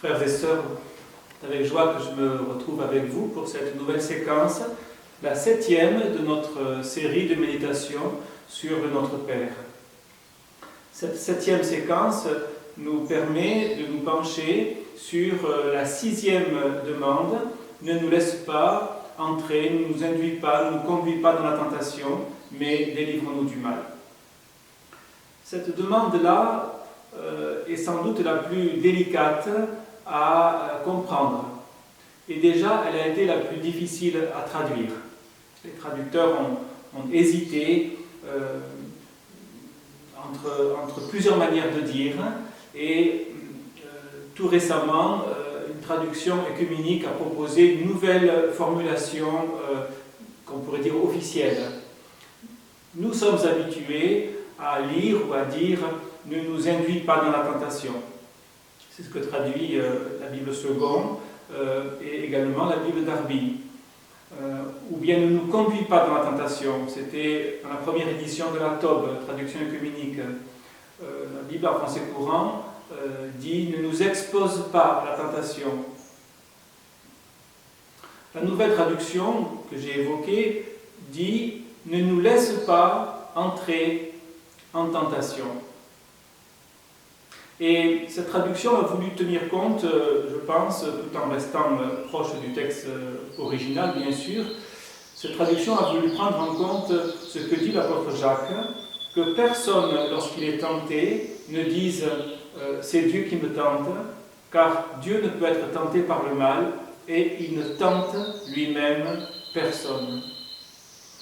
Frères et sœurs, c'est avec joie que je me retrouve avec vous pour cette nouvelle séquence, la 7e de notre série de méditation sur notre Père. Cette 7e séquence nous permet de nous pencher sur la 6e demande: ne nous laisse pas entrer, ne nous induis pas, ne nous conduis pas dans la tentation, mais délivre-nous du mal. Cette demande-là est sans doute la plus délicate à comprendre. Et déjà, elle a été la plus difficile à traduire. Les traducteurs ont hésité entre plusieurs manières de dire, et tout récemment, une traduction œcuménique a proposé une nouvelle formulation qu'on pourrait dire officielle. Nous sommes habitués à lire ou à dire « ne nous induis pas dans la tentation ». C'est ce que traduit la Bible seconde et également la Bible Darby. Ou bien « ne nous conduis pas dans la tentation ». C'était dans la première édition de la Tob, traduction œcuménique. La Bible en français courant dit « ne nous expose pas à la tentation ». La nouvelle traduction que j'ai évoquée dit « ne nous laisse pas entrer en tentation ». Et cette traduction a voulu tenir compte, je pense, tout en restant proche du texte original, bien sûr, cette traduction a voulu prendre en compte ce que dit l'apôtre Jacques, que personne, lorsqu'il est tenté, ne dise « c'est Dieu qui me tente », car Dieu ne peut être tenté par le mal, et il ne tente lui-même personne.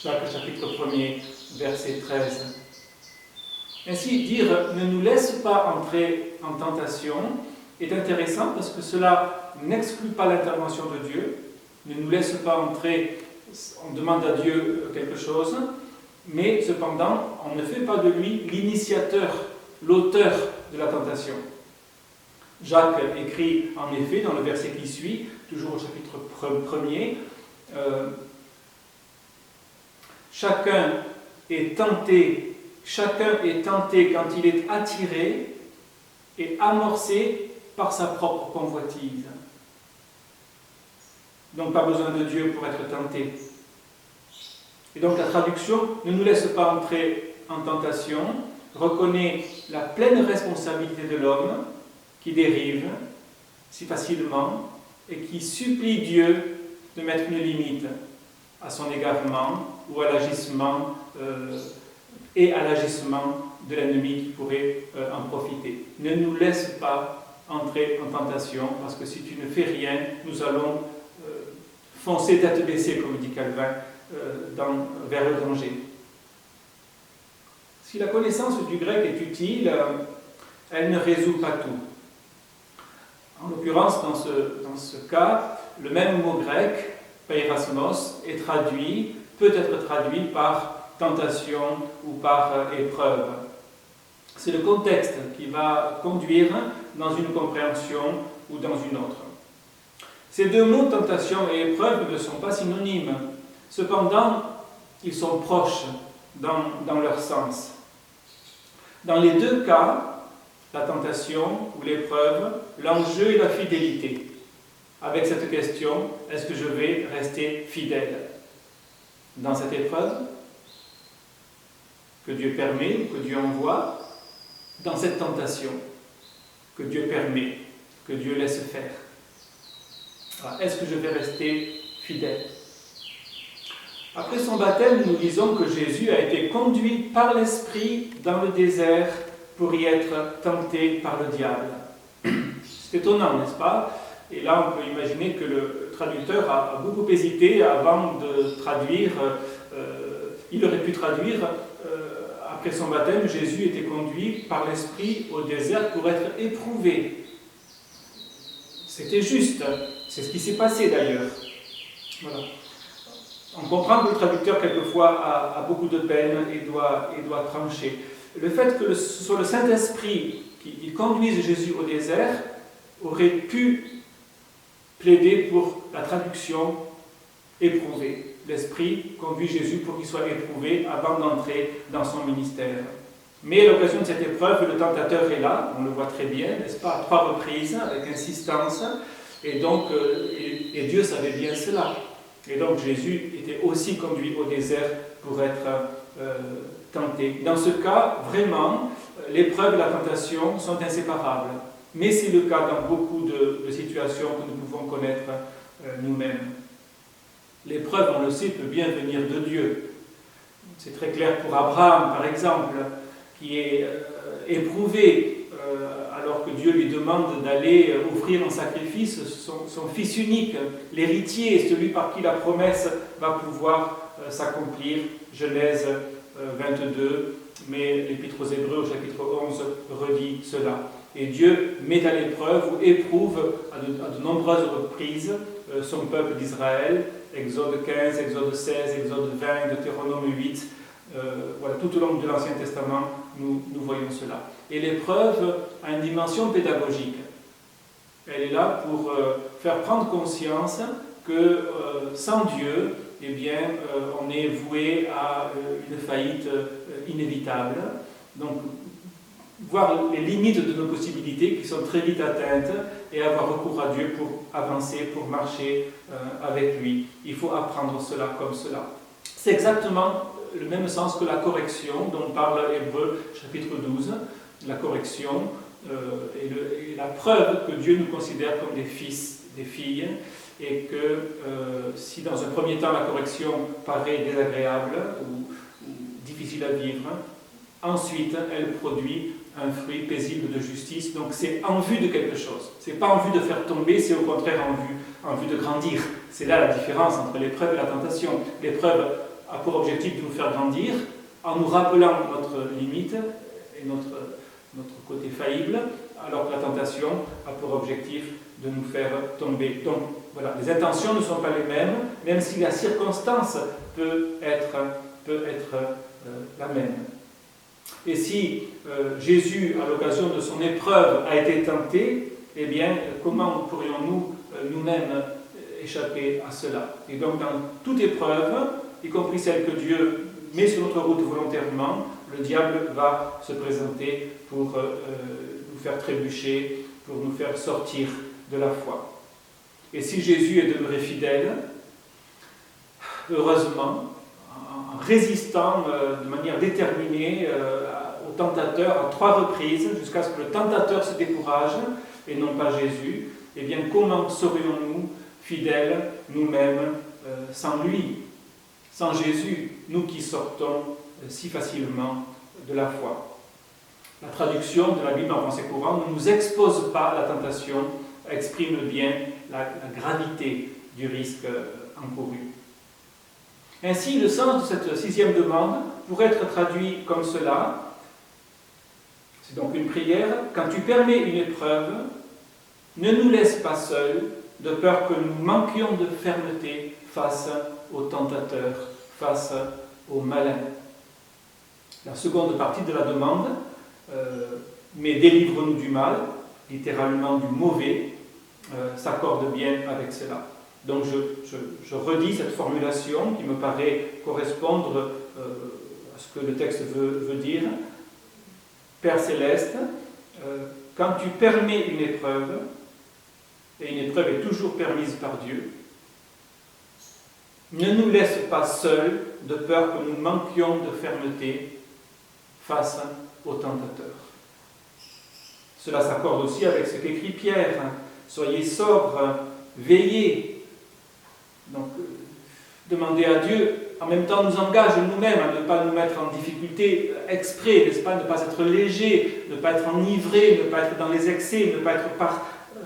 Jacques chapitre 1er, verset 13. Ainsi, dire « ne nous laisse pas entrer en tentation » est intéressant parce que cela n'exclut pas l'intervention de Dieu. Ne nous laisse pas entrer, on demande à Dieu quelque chose, mais cependant, on ne fait pas de lui l'initiateur, l'auteur de la tentation. Jacques écrit en effet dans le verset qui suit, toujours au chapitre 1er, chacun est tenté quand il est attiré et amorcé par sa propre convoitise. Donc pas besoin de Dieu pour être tenté. Et donc la traduction « ne nous laisse pas entrer en tentation » reconnaît la pleine responsabilité de l'homme qui dérive si facilement et qui supplie Dieu de mettre une limite à son égarement ou à l'agissement et à l'agissement de l'ennemi qui pourrait en profiter. Ne nous laisse pas entrer en tentation, parce que si tu ne fais rien, nous allons foncer tête baissée, comme dit Calvin, vers le danger. Si la connaissance du grec est utile, elle ne résout pas tout. En l'occurrence, dans ce cas, le même mot grec, peirasmos, peut être traduit par tentation ou par épreuve. C'est le contexte qui va conduire dans une compréhension ou dans une autre. Ces deux mots, tentation et épreuve, ne sont pas synonymes. Cependant, ils sont proches dans leur sens. Dans les deux cas, la tentation ou l'épreuve, l'enjeu est la fidélité. Avec cette question, est-ce que je vais rester fidèle dans cette épreuve que Dieu permet ou que Dieu envoie, dans cette tentation que Dieu permet, que Dieu laisse faire. Alors, est-ce que je vais rester fidèle? Après son baptême, nous disons que Jésus a été conduit par l'Esprit dans le désert pour y être tenté par le diable. C'est étonnant, n'est-ce pas? Et là, on peut imaginer que le traducteur a beaucoup hésité avant de traduire. Il aurait pu traduire après son baptême, Jésus était conduit par l'Esprit au désert pour être éprouvé. C'était juste, c'est ce qui s'est passé d'ailleurs. Voilà. On comprend que le traducteur, quelquefois, a beaucoup de peine et doit trancher. Le fait que ce soit le Saint-Esprit qui conduise Jésus au désert aurait pu plaider pour la traduction éprouvé. L'Esprit conduit Jésus pour qu'il soit éprouvé avant d'entrer dans son ministère. Mais à l'occasion de cette épreuve, le tentateur est là, on le voit très bien, n'est-ce pas, à 3 reprises, avec insistance, et donc et Dieu savait bien cela. Et donc Jésus était aussi conduit au désert pour être tenté. Dans ce cas, vraiment, l'épreuve et la tentation sont inséparables. Mais c'est le cas dans beaucoup de situations que nous pouvons connaître nous-mêmes. L'épreuve, on le sait, peut bien venir de Dieu. C'est très clair pour Abraham, par exemple, qui est éprouvé alors que Dieu lui demande d'aller offrir en sacrifice son fils unique, l'héritier, celui par qui la promesse va pouvoir s'accomplir. Genèse 22, mais l'Épître aux Hébreux au chapitre 11 redit cela. Et Dieu met à l'épreuve ou éprouve à de nombreuses reprises son peuple d'Israël. Exode 15, Exode 16, Exode 20, Deutéronome 8. Voilà, tout au long de l'Ancien Testament, nous voyons cela. Et l'épreuve a une dimension pédagogique. Elle est là pour faire prendre conscience que sans Dieu, eh bien, on est voué à une faillite inévitable. Donc, voir les limites de nos possibilités qui sont très vite atteintes et avoir recours à Dieu pour avancer, pour marcher avec lui. Il faut apprendre cela comme cela. C'est exactement le même sens que la correction dont parle Hébreux chapitre 12. La correction est la preuve que Dieu nous considère comme des fils, des filles, et que si dans un premier temps la correction paraît désagréable ou difficile à vivre, ensuite elle produit un fruit paisible de justice. Donc c'est en vue de quelque chose. C'est pas en vue de faire tomber, c'est au contraire en vue de grandir. C'est là la différence entre l'épreuve et la tentation. L'épreuve a pour objectif de nous faire grandir en nous rappelant notre limite et notre côté faillible, alors que la tentation a pour objectif de nous faire tomber. Donc voilà, les intentions ne sont pas les mêmes, même si la circonstance peut être la même. Et si Jésus, à l'occasion de son épreuve, a été tenté, eh bien, comment pourrions-nous nous-mêmes échapper à cela? Et donc, dans toute épreuve, y compris celle que Dieu met sur notre route volontairement, le diable va se présenter pour nous faire trébucher, pour nous faire sortir de la foi. Et si Jésus est demeuré fidèle, heureusement, en résistant de manière déterminée au tentateur à 3 reprises, jusqu'à ce que le tentateur se décourage, et non pas Jésus, eh bien comment serions-nous fidèles nous-mêmes sans lui, sans Jésus, nous qui sortons si facilement de la foi? La traduction de la Bible en français courant ne nous expose pas à la tentation, exprime bien la gravité du risque encouru. Ainsi, le sens de cette 6e demande pourrait être traduit comme cela. C'est donc une prière. Quand tu permets une épreuve, ne nous laisse pas seuls, de peur que nous manquions de fermeté face au tentateur, face au malin. La seconde partie de la demande, mais délivre-nous du mal, littéralement du mauvais, s'accorde bien avec cela. Donc je redis cette formulation qui me paraît correspondre à ce que le texte veut dire. Père Céleste, quand tu permets une épreuve, et une épreuve est toujours permise par Dieu, ne nous laisse pas seuls de peur que nous manquions de fermeté face au tentateur. Cela s'accorde aussi avec ce qu'écrit Pierre. Soyez sobres, veillez. Donc, demander à Dieu, en même temps nous engage nous-mêmes à ne pas nous mettre en difficulté exprès, n'est-ce pas, ne pas être léger, ne pas être enivré, ne pas être dans les excès, ne pas être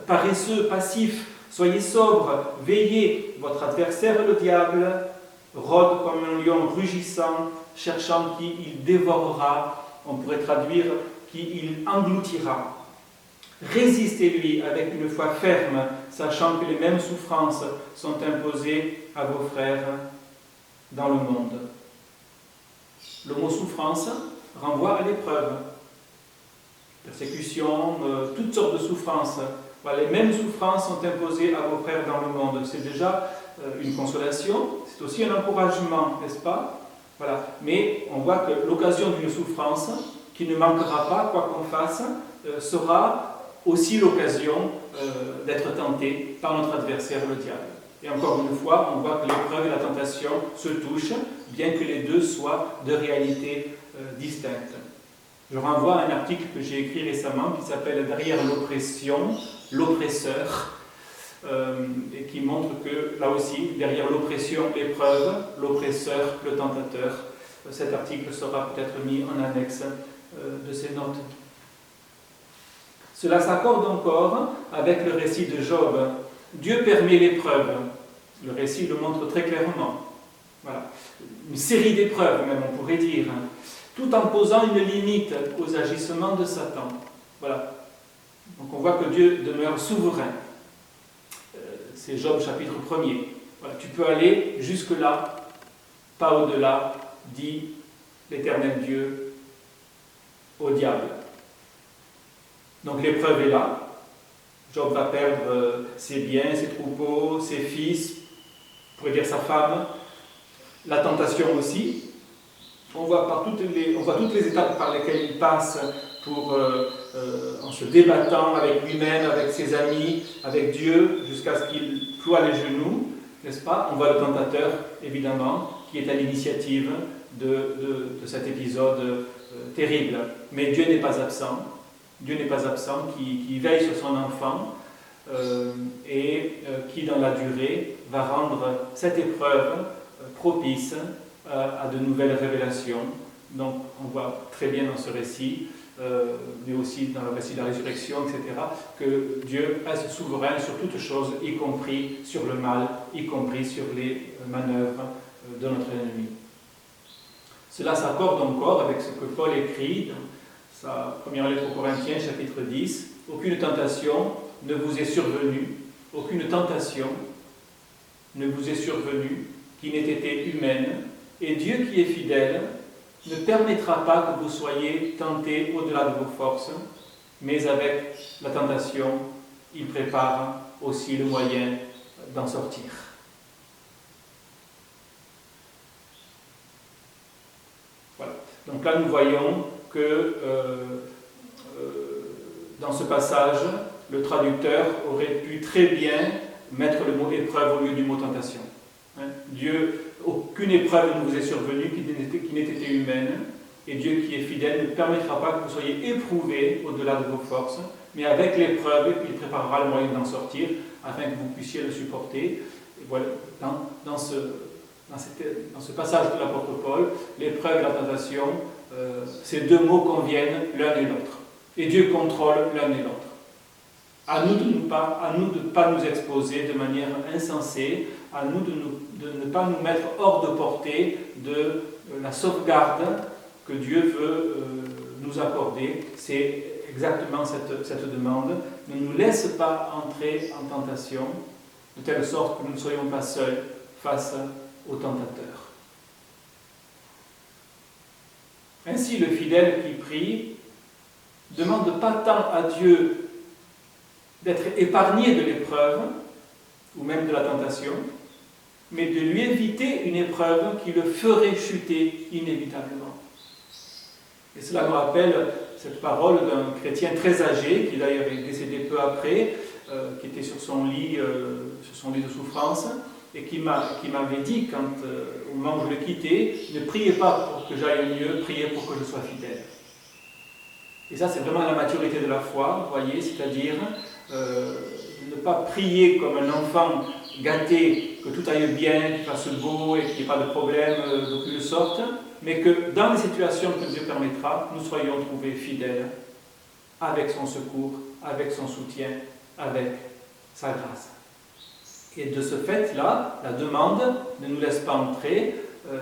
paresseux, passif. Soyez sobres, veillez. Votre adversaire, le diable, rôde comme un lion rugissant, cherchant qui il dévorera. On pourrait traduire qui il engloutira. Résistez-lui avec une foi ferme, sachant que les mêmes souffrances sont imposées à vos frères dans le monde. Le mot souffrance renvoie à l'épreuve. Persécution, toutes sortes de souffrances. Voilà, les mêmes souffrances sont imposées à vos frères dans le monde. C'est déjà une consolation, c'est aussi un encouragement, n'est-ce pas? Voilà. Mais on voit que l'occasion d'une souffrance qui ne manquera pas, quoi qu'on fasse, sera aussi l'occasion d'être tenté par notre adversaire, le diable. Et encore une fois, on voit que l'épreuve et la tentation se touchent, bien que les deux soient de réalités distinctes. Je renvoie à un article que j'ai écrit récemment qui s'appelle « Derrière l'oppression, l'oppresseur », et qui montre que, là aussi, derrière l'oppression, l'épreuve, l'oppresseur, le tentateur. Cet article sera peut-être mis en annexe de ces notes. Cela s'accorde encore avec le récit de Job. Dieu permet l'épreuve. Le récit le montre très clairement. Voilà. Une série d'épreuves, même, on pourrait dire, tout en posant une limite aux agissements de Satan. Voilà. Donc on voit que Dieu demeure souverain. C'est Job chapitre 1er. Voilà. Tu peux aller jusque-là, pas au-delà, dit l'Éternel Dieu au diable. Donc l'épreuve est là. Job va perdre ses biens, ses troupeaux, ses fils, on pourrait dire sa femme, la tentation aussi. On voit toutes les étapes par lesquelles il passe en se débattant avec lui-même, avec ses amis, avec Dieu, jusqu'à ce qu'il ploie les genoux, n'est-ce pas? On voit le tentateur, évidemment, qui est à l'initiative de cet épisode terrible. Mais Dieu n'est pas absent. Dieu n'est pas absent, qui veille sur son enfant et qui, dans la durée, va rendre cette épreuve propice à de nouvelles révélations. Donc, on voit très bien dans ce récit, mais aussi dans le récit de la résurrection, etc., que Dieu reste souverain sur toutes choses, y compris sur le mal, y compris sur les manœuvres de notre ennemi. Cela s'accorde encore avec ce que Paul écrit dans sa première lettre aux Corinthiens, chapitre 10. Aucune tentation ne vous est survenue, aucune tentation ne vous est survenue qui n'ait été humaine, et Dieu qui est fidèle ne permettra pas que vous soyez tentés au-delà de vos forces, mais avec la tentation, il prépare aussi le moyen d'en sortir. Voilà. Donc là, nous voyons que dans ce passage, le traducteur aurait pu très bien mettre le mot épreuve au lieu du mot tentation. Dieu, aucune épreuve ne vous est survenue qui n'ait été humaine, et Dieu qui est fidèle ne permettra pas que vous soyez éprouvés au-delà de vos forces, mais avec l'épreuve, il préparera le moyen d'en sortir, afin que vous puissiez le supporter. Et voilà, dans ce passage de l'apôtre Paul, l'épreuve et la tentation, ces deux mots conviennent l'un et l'autre. Et Dieu contrôle l'un et l'autre. À nous de ne pas nous exposer de manière insensée, à nous de ne pas nous mettre hors de portée de la sauvegarde que Dieu veut nous accorder. C'est exactement cette demande. Ne nous laisse pas entrer en tentation, de telle sorte que nous ne soyons pas seuls face au tentateur. Ainsi, le fidèle qui prie ne demande pas tant à Dieu d'être épargné de l'épreuve, ou même de la tentation, mais de lui éviter une épreuve qui le ferait chuter inévitablement. Et cela me rappelle cette parole d'un chrétien très âgé, qui d'ailleurs est décédé peu après, qui était sur son lit de souffrance, et qui m'avait dit, au moment où je le quittais, ne priez pas pour que j'aille mieux, priez pour que je sois fidèle. Et ça, c'est vraiment la maturité de la foi, vous voyez, c'est-à-dire de ne pas prier comme un enfant gâté, que tout aille bien, qu'il fasse beau et qu'il n'y ait pas de problème d'aucune sorte, mais que dans les situations que Dieu permettra, nous soyons trouvés fidèles avec son secours, avec son soutien, avec sa grâce. Et de ce fait-là, la demande ne nous laisse pas entrer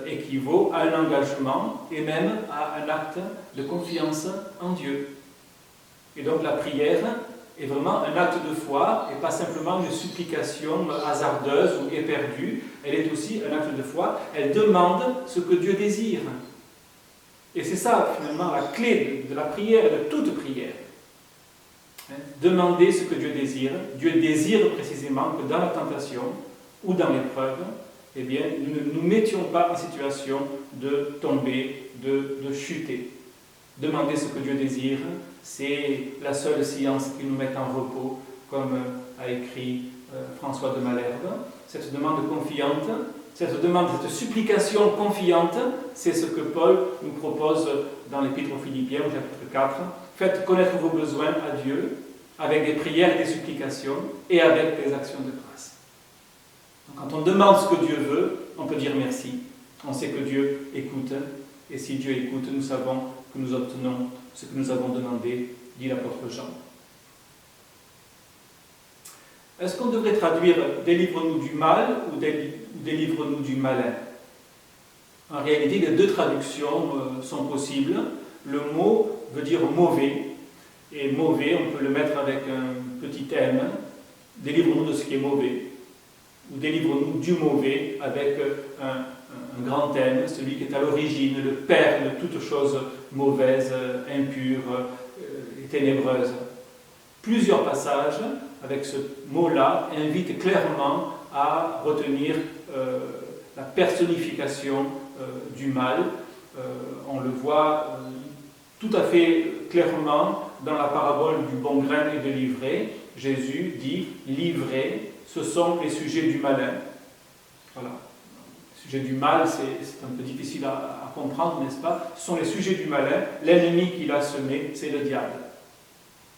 équivaut à un engagement et même à un acte de confiance en Dieu. Et donc la prière est vraiment un acte de foi et pas simplement une supplication hasardeuse ou éperdue. Elle est aussi un acte de foi. Elle demande ce que Dieu désire. Et c'est ça finalement la clé de la prière et de toute prière. Demander ce que Dieu désire. Dieu désire précisément que dans la tentation ou dans l'épreuve, eh bien, nous ne nous mettions pas en situation de tomber, de chuter. demander ce que Dieu désire, c'est la seule science qui nous mette en repos, comme a écrit François de Malherbe. Cette demande confiante, cette supplication confiante, c'est ce que Paul nous propose dans l'Épître aux Philippiens, au chapitre 4. Faites connaître vos besoins à Dieu, avec des prières et des supplications, et avec des actions de grâce. Donc, quand on demande ce que Dieu veut, on peut dire merci. On sait que Dieu écoute, et si Dieu écoute, nous savons que nous obtenons ce que nous avons demandé, dit l'apôtre Jean. Est-ce qu'on devrait traduire « délivre-nous du mal » ou « délivre-nous du malin » En réalité, les deux traductions sont possibles. Le mot veut dire « mauvais », et « mauvais », on peut le mettre avec un petit M, « délivre-nous de ce qui est mauvais », ou « délivre-nous du mauvais » avec un grand M, celui qui est à l'origine, le père de toute chose mauvaise, impure et ténébreuse. Plusieurs passages avec ce mot-là invitent clairement à retenir la personnification du mal. On le voit tout à fait clairement dans la parabole du bon grain et de l'ivraie. Jésus dit « l'ivraie, ce sont les sujets du malin ». Voilà. Le sujet du mal, c'est un peu difficile à comprendre, n'est-ce pas? Ce sont les sujets du malin. L'ennemi qui l'a semé, c'est le diable.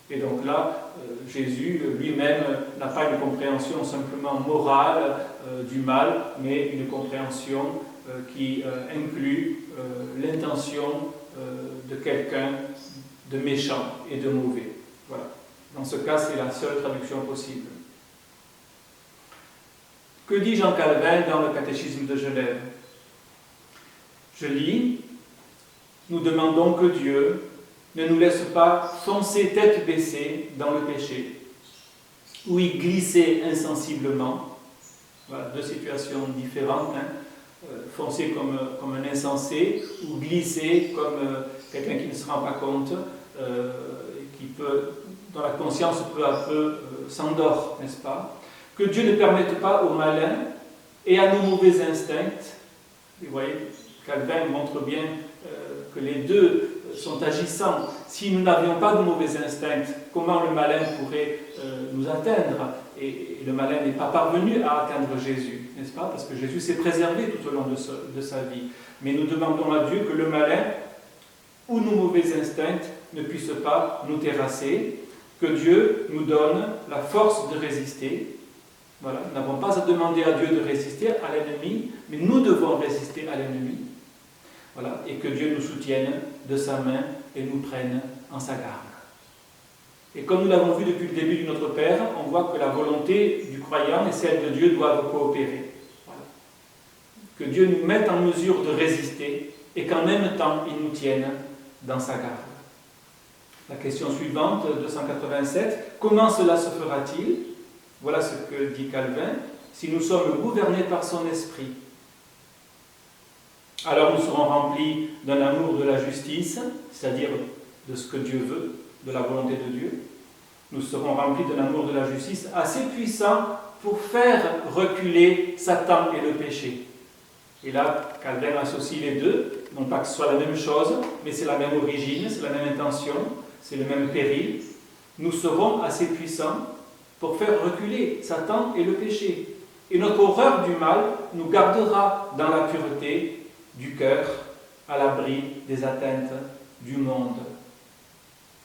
Et donc là, Jésus lui-même n'a pas une compréhension simplement morale du mal, mais une compréhension qui inclut l'intention de quelqu'un de méchant et de mauvais. Voilà. Dans ce cas, c'est la seule traduction possible. Que dit Jean Calvin dans le Catéchisme de Genève? Je lis, « Nous demandons que Dieu ne nous laisse pas foncer tête baissée dans le péché, ou y glisser insensiblement. » Voilà, deux situations différentes. Foncer comme un insensé, ou glisser comme quelqu'un qui ne se rend pas compte, dont la conscience peu à peu s'endort, n'est-ce pas? Que Dieu ne permette pas au malin et à nos mauvais instincts. Vous voyez, Calvin montre bien que les deux sont agissants. Si nous n'avions pas de mauvais instincts, comment le malin pourrait nous atteindre? Et le malin n'est pas parvenu à atteindre Jésus, n'est-ce pas? Parce que Jésus s'est préservé tout au long de sa vie. Mais nous demandons à Dieu que le malin ou nos mauvais instincts ne puissent pas nous terrasser, que Dieu nous donne la force de résister. Voilà, nous n'avons pas à demander à Dieu de résister à l'ennemi, mais nous devons résister à l'ennemi. Voilà, et que Dieu nous soutienne de sa main et nous prenne en sa garde. Et comme nous l'avons vu depuis le début du Notre Père, on voit que la volonté du croyant et celle de Dieu doivent coopérer. Voilà. Que Dieu nous mette en mesure de résister et qu'en même temps, il nous tienne dans sa garde. La question suivante, 287, comment cela se fera-t-il? Voilà ce que dit Calvin, si nous sommes gouvernés par son esprit. Alors nous serons remplis d'un amour de la justice, c'est-à-dire de ce que Dieu veut, de la volonté de Dieu. Nous serons remplis d'un amour de la justice assez puissant pour faire reculer Satan et le péché. Et là, Calvin associe les deux, non pas que ce soit la même chose, mais c'est la même origine, c'est la même intention, c'est le même péril. Nous serons assez puissants pour faire reculer Satan et le péché. Et notre horreur du mal nous gardera dans la pureté du cœur, à l'abri des atteintes du monde.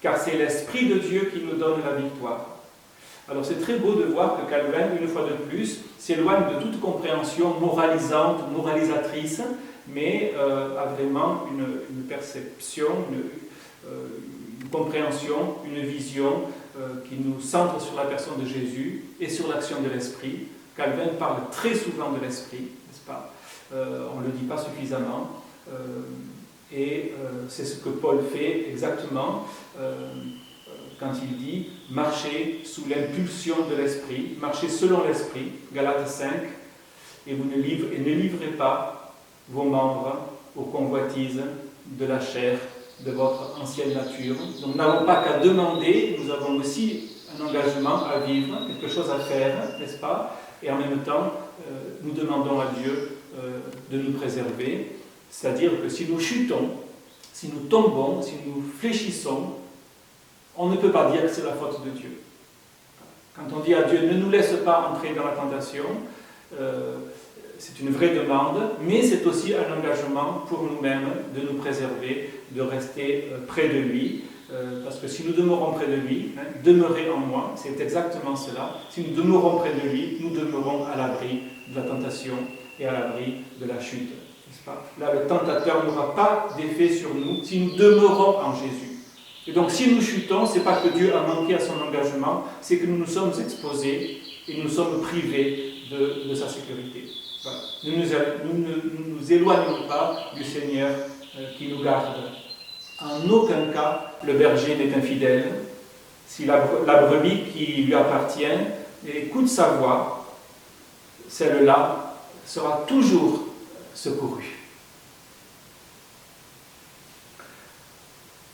Car c'est l'Esprit de Dieu qui nous donne la victoire. Alors c'est très beau de voir que Calvin, une fois de plus, s'éloigne de toute compréhension moralisante, moralisatrice, mais a vraiment une perception, une compréhension, une vision qui nous centre sur la personne de Jésus et sur l'action de l'Esprit. Calvin parle très souvent de l'Esprit, n'est-ce pas? On ne le dit pas suffisamment. Et c'est ce que Paul fait exactement quand il dit « marchez sous l'impulsion de l'Esprit, marchez selon l'Esprit », Galates 5, et ne livrez pas vos membres aux convoitises de la chair, de votre ancienne nature. Donc nous n'avons pas qu'à demander, nous avons aussi un engagement à vivre, quelque chose à faire, n'est-ce pas? Et en même temps, nous demandons à Dieu de nous préserver, c'est-à-dire que si nous chutons, si nous tombons, si nous fléchissons, on ne peut pas dire que c'est la faute de Dieu. Quand on dit à Dieu, ne nous laisse pas entrer dans la tentation, c'est une vraie demande, mais c'est aussi un engagement pour nous-mêmes de nous préserver, de rester près de lui, parce que si nous demeurons près de lui, demeurez en moi, c'est exactement cela. Si nous demeurons près de lui, nous demeurons à l'abri de la tentation et à l'abri de la chute. N'est-ce pas? Là, le tentateur n'aura pas d'effet sur nous si nous demeurons en Jésus. Et donc, si nous chutons, ce n'est pas que Dieu a manqué à son engagement, c'est que nous nous sommes exposés et nous sommes privés de sa sécurité. Voilà. Nous ne nous éloignons pas du Seigneur qui nous garde. En aucun cas, le berger n'est infidèle. Si la brebis qui lui appartient écoute sa voix, celle-là sera toujours secourue.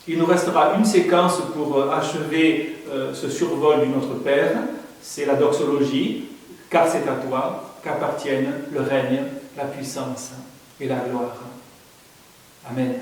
Il nous restera une séquence pour achever ce survol du Notre Père, c'est la doxologie, car c'est à toi qu'appartiennent le règne, la puissance et la gloire. Amen.